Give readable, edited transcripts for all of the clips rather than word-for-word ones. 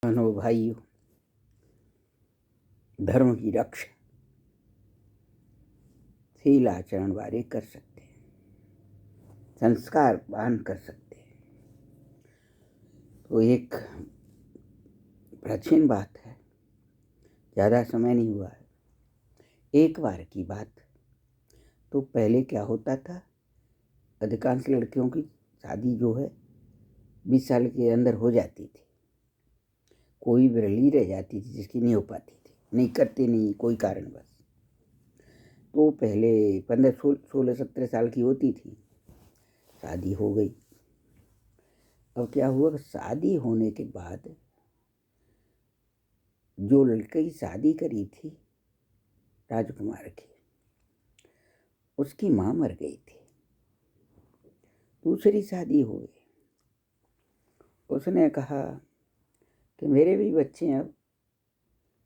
बहनों भाइयों, धर्म की रक्षा शील आचरण वाले कर सकते हैं, संस्कारवान कर सकते हैं। तो एक प्राचीन बात है, ज़्यादा समय नहीं हुआ है। एक बार की बात, तो पहले क्या होता था, अधिकांश लड़कियों की शादी जो है 20 साल के अंदर हो जाती थी। कोई विरली रह जाती थी जिसकी नहीं हो पाती थी, नहीं करती, नहीं कोई कारणवश। तो पहले 15-16-17 साल की होती थी, शादी हो गई। अब क्या हुआ, शादी होने के बाद जो लड़के की शादी करी थी राजकुमार की, उसकी माँ मर गई थी। दूसरी शादी हो गई। उसने कहा कि मेरे भी बच्चे हैं, अब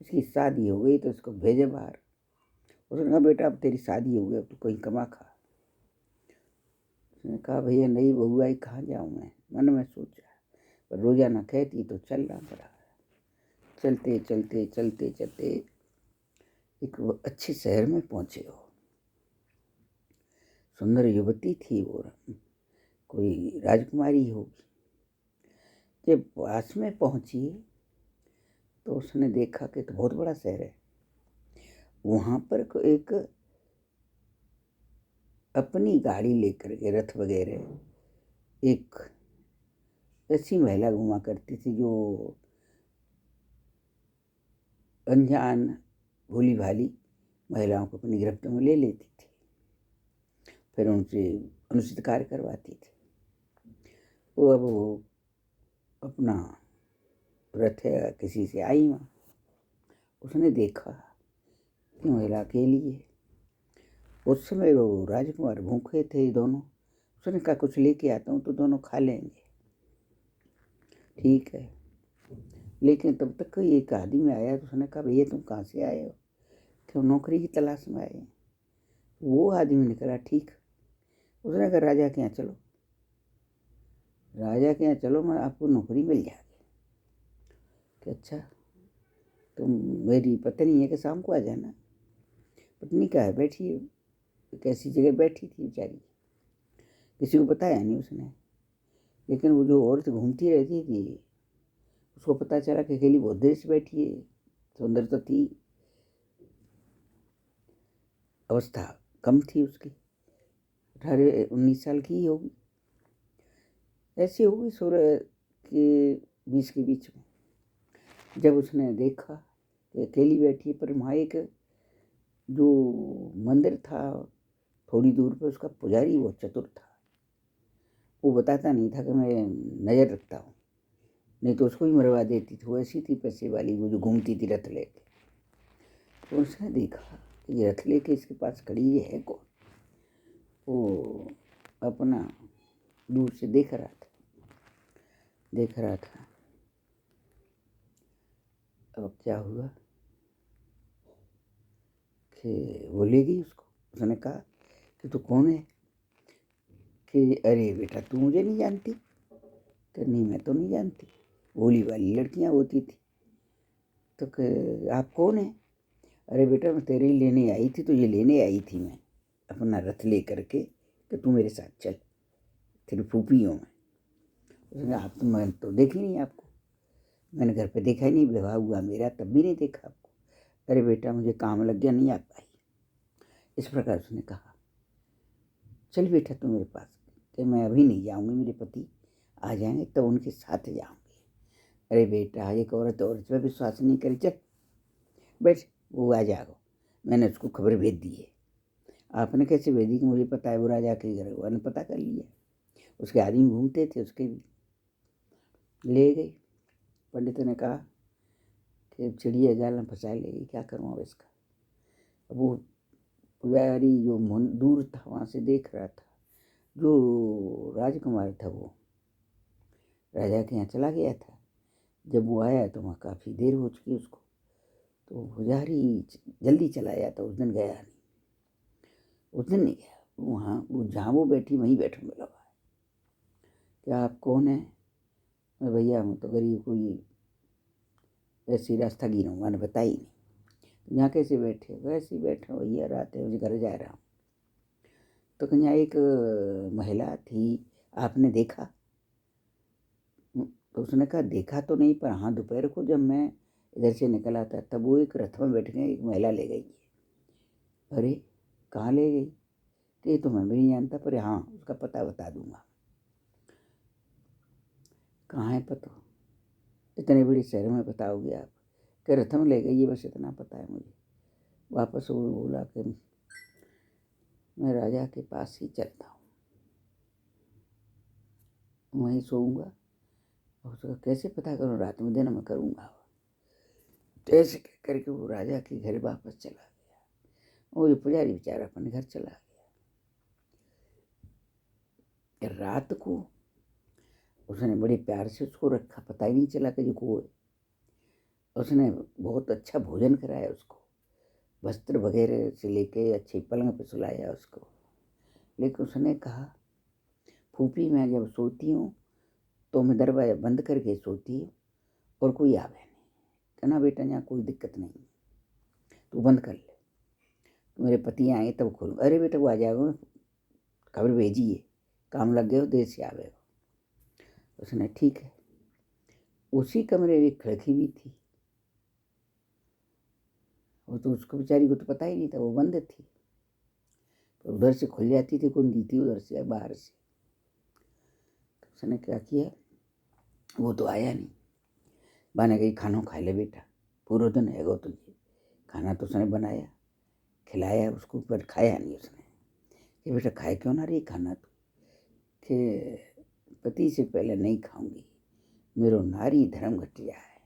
इसकी शादी हो गई तो इसको भेजे बाहर। उसने कहा बेटा अब तेरी शादी हो गई, अब तू कहीं कमा खा। उसने कहा भैया नई बहू आई, कहाँ जाऊँ मैं। मन में सोचा, पर रोजाना कहती तो चलना पड़ा। चलते चलते चलते चलते एक अच्छे शहर में पहुँचे हो। सुंदर युवती थी वो, कोई राजकुमारी होगी। जब पास में पहुंची तो उसने देखा कि तो बहुत बड़ा शहर है। वहाँ पर एक अपनी गाड़ी लेकर के, रथ वगैरह, एक ऐसी महिला घुमा करती थी जो अनजान भोली भाली महिलाओं को अपनी गिरफ्त में ले लेती थी, फिर उनसे अनुचित कार्य करवाती थी। वो अब वो अपना रथ किसी से आई वहाँ, उसने देखा कि महिला अकेली है। उस समय वो राजकुमार भूखे थे दोनों। उसने कहा कुछ लेके आता हूँ तो दोनों खा लेंगे। ठीक है, लेकिन तब तक एक आदमी आया तो उसने कहा भैया तुम कहाँ से आए हो, क्यों नौकरी की तलाश में आए। वो आदमी ने कहा ठीक। उसने कहा राजा के यहाँ चलो, राजा के यहाँ चलो, मैं आपको नौकरी मिल जाएगी। कि अच्छा, तुम मेरी पत्नी है कि शाम को आ जाना। पत्नी कहा है बैठी है, कैसी जगह बैठी थी बेचारी, किसी को बताया नहीं उसने। लेकिन वो जो औरत घूमती रहती थी, उसको पता चला कि अकेली बहुत देर से बैठी है। सुंदर तो थी, अवस्था कम थी उसकी, 18-19 साल की ही होगी, ऐसी होगी 16 के 20 के बीच में। जब उसने देखा कि अकेली बैठी, पर वहाँ एक जो मंदिर था थोड़ी दूर पर, उसका पुजारी वो चतुर था। वो बताता नहीं था कि मैं नज़र रखता हूँ, नहीं तो उसको ही मरवा देती थी। वो ऐसी थी पैसे वाली, वो जो घूमती थी रथ लेके। तो उसने देखा कि ये रथ लेके इसके पास खड़ी ये है कौन। वो अपना दूर से देख रहा था। अब क्या हुआ कि वो ले गई उसको। उसने कहा कि तू कौन है। कि अरे बेटा तू मुझे नहीं जानती। कि नहीं मैं तो नहीं जानती। भोली वाली लड़कियां होती थी। तो आप कौन है। अरे बेटा मैं तेरे ही लेने आई थी, तो ये लेने आई थी मैं अपना रथ ले करके, कि तू मेरे साथ चल, तेरी फूफी हूँ मैं। उसने आप तो, मैं तो देखी नहीं आपको, मैंने घर पे देखा ही नहीं, विवाह हुआ मेरा तब भी नहीं देखा आपको। अरे बेटा मुझे काम लग गया, नहीं आ पाई। इस प्रकार उसने कहा चल बेटा तू मेरे पास। कि मैं अभी नहीं जाऊँगी, मेरे पति आ जाएंगे तब उनके साथ जाऊँगी। अरे बेटा एक औरत पर विश्वास नहीं करे, चल बैठ, वो आ जाएगा। मैंने उसको खबर भेज दी है। आपने कैसे भेजी कि मुझे पता है वो राजा के घर, वो ने पता कर लिया। उसके आदमी घूमते थे, उसके भी ले गई। पंडित ने कहा कि चिड़िया जाल में फंसा लेगी, क्या करूँ अब इसका। अब वो पुजारी जो दूर था वहाँ से देख रहा था, जो राजकुमार था वो राजा के यहाँ चला गया था। जब वो आया तो वहाँ काफ़ी देर हो चुकी उसको। तो पुजारी जल्दी चला आया, तो उस दिन गया नहीं। उस दिन नहीं गया वहाँ, वो जहाँ वो बैठी वहीं बैठने लगा। क्या आप कौन है। मैं भैया हूँ तो गरीब कोई ऐसी रास्ता गिनूंगा ने बताई नहीं। तो यहाँ कैसे बैठे? वैसे ही बैठे भैया, रात है, मुझे घर जा रहा हूँ। तो कहीं एक महिला थी, आपने देखा? तो उसने कहा देखा तो नहीं, पर हाँ दोपहर को जब मैं इधर से निकल आता तब वो एक रथ में बैठ गए, एक महिला ले गई। अरे कहाँ ले गई? कि ये तो मैं भी नहीं जानता, पर हाँ उसका पता बता दूंगा। कहाँ है पता? इतने बड़े शहर में बताओगे आप? कि रथ में ले गई, बस इतना पता है मुझे। वापस वो बोला कि मैं राजा के पास ही चलता हूँ, वहीं सोऊंगा। और उसका कैसे पता करूँ? रात में दिन में करूँगा। तो ऐसे कह करके वो राजा के घर वापस चला गया। और ये पुजारी बेचारा अपने घर चला गया। रात को उसने बड़े प्यार से उसको रखा, पता ही नहीं चला कि जो को है। उसने बहुत अच्छा भोजन कराया उसको, वस्त्र वगैरह से लेके अच्छी पलंग पे सुलाया उसको। लेकिन उसने कहा फूफी मैं जब सोती हूँ तो मैं दरवाजा बंद करके सोती हूँ और कोई आवे नहीं। कहना बेटा यहाँ कोई दिक्कत नहीं, तू बंद कर ले, तो मेरे पति आए तब खोलूँ। अरे बेटा वो आ जाएगा, खबर भेजिए, काम लग गए हो, देर से आवे हो। उसने ठीक है। उसी कमरे में एक खिड़की भी थी, वो तो उसको बेचारी को तो पता ही नहीं था, वो बंद थी। तो उधर से खुल जाती थी, कुंडी थी उधर से बाहर से। तो उसने क्या किया, वो तो आया नहीं। बने गई खाना खा ले बेटा, पूरा दिन है गो तुझे। खाना तो उसने बनाया, खिलाया उसको, पर खाया नहीं उसने। कि बेटा खाए क्यों ना रही खाना? तो कि पति से पहले नहीं खाऊंगी, मेरो नारी धर्म घट जाए,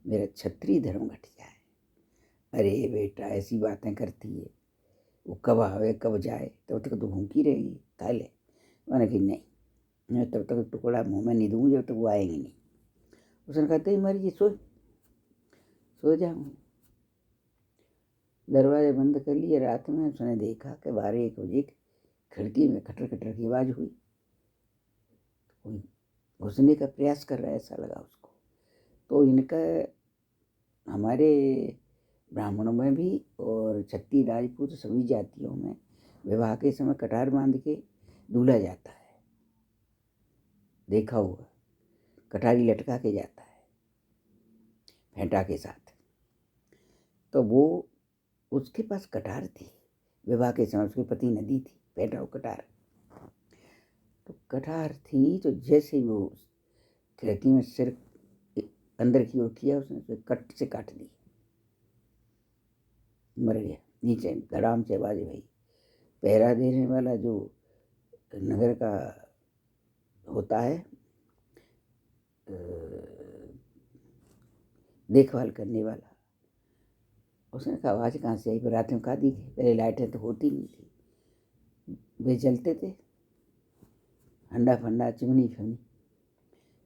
मेरा क्षत्रिय धर्म घट जाए। अरे बेटा ऐसी बातें करती है, वो कब आवे कब जाए, तब तक तो भूखी रहेगी, खा ले। मैंने कि नहीं, मैं तब तक टुकड़ा मुँह में नहीं दूंगी जब तक वो आएंगे नहीं। उसने कहते ही मर जी, सो जाऊँ। दरवाजे बंद कर लिए। रात में उसने देखा कि 12-1 बजे खिड़की में खटर खटर की आवाज़ हुई। कोई घुसने का प्रयास कर रहा है ऐसा लगा उसको। तो इनका हमारे ब्राह्मणों में भी और छत्ती राजपूत सभी जातियों में विवाह के समय कटार बांध के दूल्हा जाता है, देखा होगा, कटारी लटका के जाता है फेंटा के साथ। तो वो उसके पास कटार थी, विवाह के समय उसके पति ने दी थी फेंटा और कटार। तो कटार थी, तो जैसे वो खिड़की में सिर अंदर की ओर किया, उसने उसे कट से काट दी, मर गया। नीचे धड़ाम से आवाज भाई। पहरा देने वाला जो नगर का होता है, देखभाल करने वाला, उसने कहा आवाज़ कहाँ से आई? पर रात में कहा दी थी, पहले लाइटें तो होती नहीं थी, वे जलते थे, हंडा फंडा चिमनी फिमनी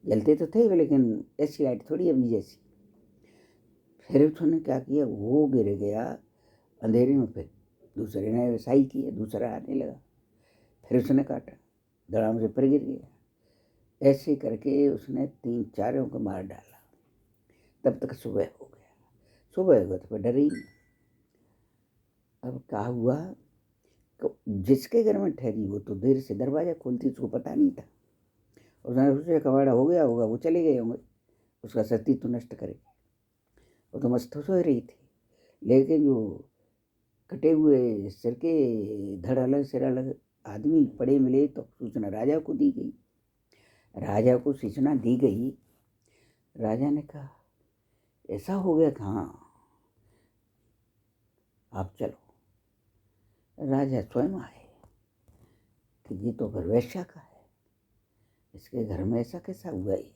जलते तो थे, लेकिन ऐसी लाइट थोड़ी अभी जैसी। फिर उसने क्या किया, वो गिर गया अंधेरे में। फिर दूसरे ने वैसा ही किया, दूसरा आने लगा, फिर उसने काटा, धड़ाम से फिर गिर गया। ऐसे करके उसने 3-4 को मार डाला। तब तक सुबह हो गया। सुबह हो गया तो फिर डर ही नहीं। अब क्या हुआ, तो जिसके घर में ठहरी वो तो देर से दरवाज़ा खोलती, उसको पता नहीं था। उसने सोचा कबाड़ा हो गया होगा, वो चले गए होंगे, उसका सतीत्व नष्ट करेंगे। वो तो मस्त सो रही थी, लेकिन जो कटे हुए सिर के धड़ अलग सिर अलग आदमी पड़े मिले, तो सूचना राजा को दी गई। राजा को सूचना दी गई। राजा ने कहा ऐसा हो गया कि हाँ आप चलो। राजा स्वयं आए कि ये तो घर वैश्या का है, इसके घर में ऐसा कैसा हुआ ये?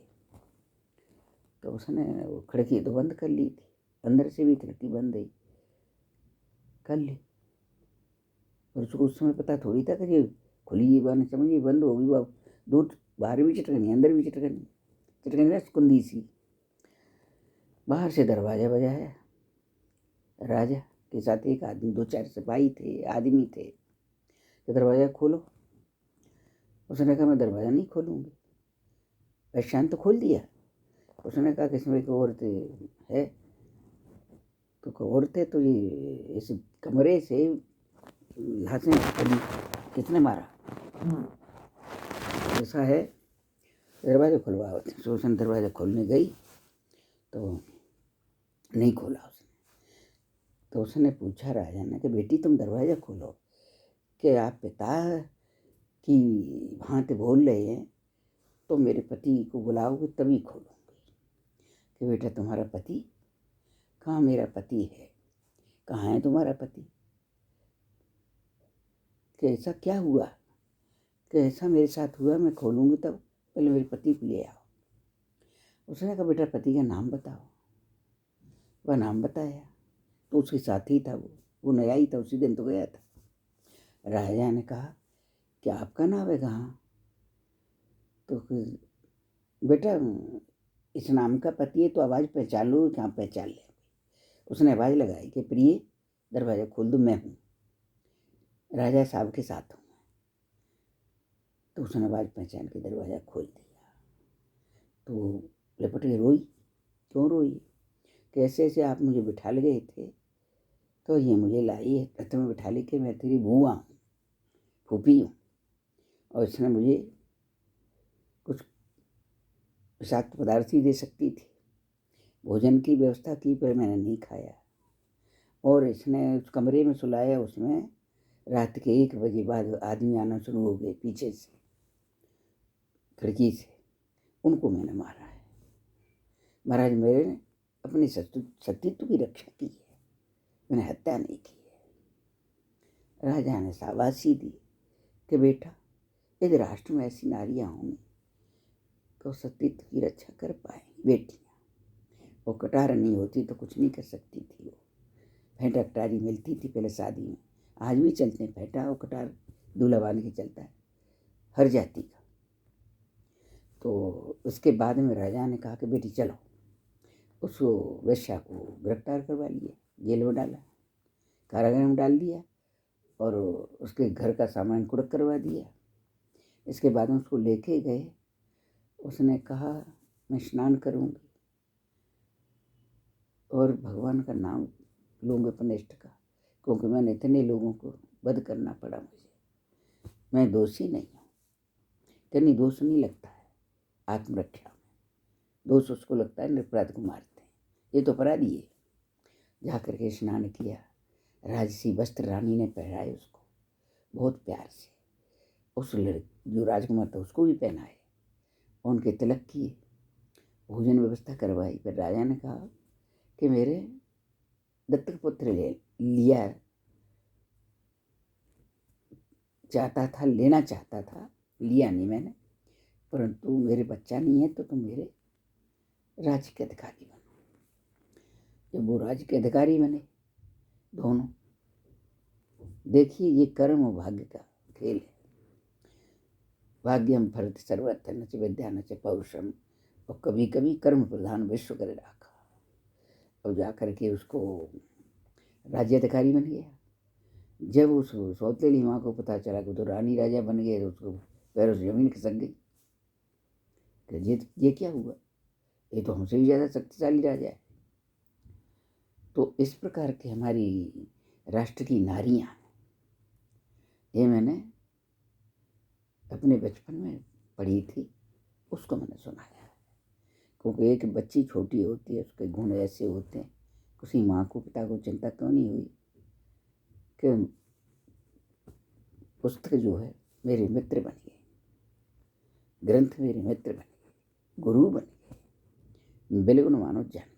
तो उसने वो खिड़की तो बंद कर ली थी, अंदर से भी खिड़की बंद ही कर ली। और उसको उस समय पता थोड़ी था कि ये खुली, ये बात समझिए बंद होगी, वो दूध बाहर भी चटकनी अंदर भी चटकनी, चटकनी ना कुंदी सी। बाहर से दरवाजा बजाया, राजा के साथ एक आदमी, 2-4 सिपाही थे, आदमी थे। तो दरवाज़ा खोलो। उसने कहा मैं दरवाज़ा नहीं खोलूँगी। वैश्या ने तो खोल दिया, उसने कहा कि इसमें एक औरत है। तो औरत है तो ये इस कमरे से लाशें पड़ी, किसने मारा? ऐसा है, दरवाज़ा खुलवाओ। तो उसने दरवाज़ा खोलने गई तो नहीं खोला उसने। तो उसने पूछा राजा ने कि बेटी तुम दरवाज़ा खोलो, कि आप पिता की भांति बोल रहे हैं, तो मेरे पति को बुलाओगे तभी खोलूँगी। कि बेटा तुम्हारा पति कहाँ? मेरा पति है। कहाँ है तुम्हारा पति? कि ऐसा क्या हुआ? कि ऐसा मेरे साथ हुआ, मैं खोलूँगी तब, पहले मेरे पति को ले आओ। उसने कहा बेटा पति का नाम बताओ। वह नाम बताया, तो उसके साथ ही था वो नया ही था, उसी दिन तो गया था। राजा ने कहा कि आपका नाम है कहाँ? तो बेटा इस नाम का पति है, तो आवाज़ पहचान लो। कहाँ पहचान ले? उसने आवाज़ लगाई कि प्रिय दरवाज़ा खोल दो, मैं हूँ, राजा साहब के साथ हूँ। तो उसने आवाज़ पहचान के दरवाज़ा खोल दिया। तो लपट के रोई। क्यों रोई? कि ऐसे ऐसे आप मुझे बिठा गए थे, तो ये मुझे लाई है रथ में बिठा के, मैं तेरी बुआ हूँ, फूफी हूँ, और इसने मुझे कुछ विषाक्त पदार्थ ही दे सकती थी। भोजन की व्यवस्था की पर मैंने नहीं खाया, और इसने उस कमरे में सुलाया। उसमें रात के 1 बजे बाद आदमी आना शुरू हो गए पीछे से, खिड़की से। उनको मैंने मारा है। महाराज मेरे ने अपनी सतीत्व की रक्षा की है, मैंने हत्या नहीं की है। राजा ने शाबाशी दी कि बेटा यदि राष्ट्र में ऐसी नारियां होंगी तो सतीत्व की रक्षा कर पाएंगी बेटियां। वो कटार नहीं होती तो कुछ नहीं कर सकती थी। वो फेंटा कटारी मिलती थी पहले शादी में, आज भी चलते हैं फेंटा और कटार, दूल्हा बांध के चलता है हर जाति का। तो उसके बाद में राजा ने कहा कि बेटी चलो। उसको वेश्या को गिरफ्तार करवा लिया, जेल में डाला, कारागार में डाल दिया, और उसके घर का सामान कुड़क करवा दिया। इसके बाद में उसको लेके गए। उसने कहा मैं स्नान करूँगी और भगवान का नाम लूँगी अपने इष्ट का, क्योंकि मैंने इतने लोगों को वध करना पड़ा, मुझे, मैं दोषी नहीं हूँ। कहीं दोष नहीं लगता है आत्मरक्षा में, दोष उसको लगता है निरपराध को मारते हैं, ये तो अपराधी है। जा करके स्नान किया, राजसी वस्त्र रानी ने पहनाए उसको बहुत प्यार से। उस जो राजकुमार था उसको भी पहनाए, उनके तिलक किए, भोजन व्यवस्था करवाई। फिर राजा ने कहा कि मेरे दत्तक पुत्र लिया चाहता था, लेना चाहता था, लिया नहीं मैंने, परंतु मेरे बच्चा नहीं है तो तुम मेरे राज्य के अधिकारी बनो। जब वो राज्य के अधिकारी बने दोनों, देखिए ये कर्म और भाग्य का खेल है। भाग्यम फरत सर्वत्र न च विद्या न च पौरुषम, और कभी कभी कर्म प्रधान विश्व करे राखा। अब जा करके उसको राज्य अधिकारी बन गया। जब उस सौतेली माँ को पता चला कि तो रानी राजा बन गए, तो उसको पैरों से जमीन खिसक गई कि ये क्या हुआ, ये तो हमसे भी ज़्यादा शक्तिशाली राजा है। तो इस प्रकार की हमारी राष्ट्र की नारियाँ, ये मैंने अपने बचपन में पढ़ी थी, उसको मैंने सुनाया है। क्योंकि एक बच्ची छोटी होती है, उसके गुण ऐसे होते हैं, किसी माँ को पिता को चिंता क्यों नहीं हुई कि पुस्तक जो है मेरे मित्र बन गए, ग्रंथ मेरे मित्र बन गए, गुरु बन गए, बिल्कुल मानो जान।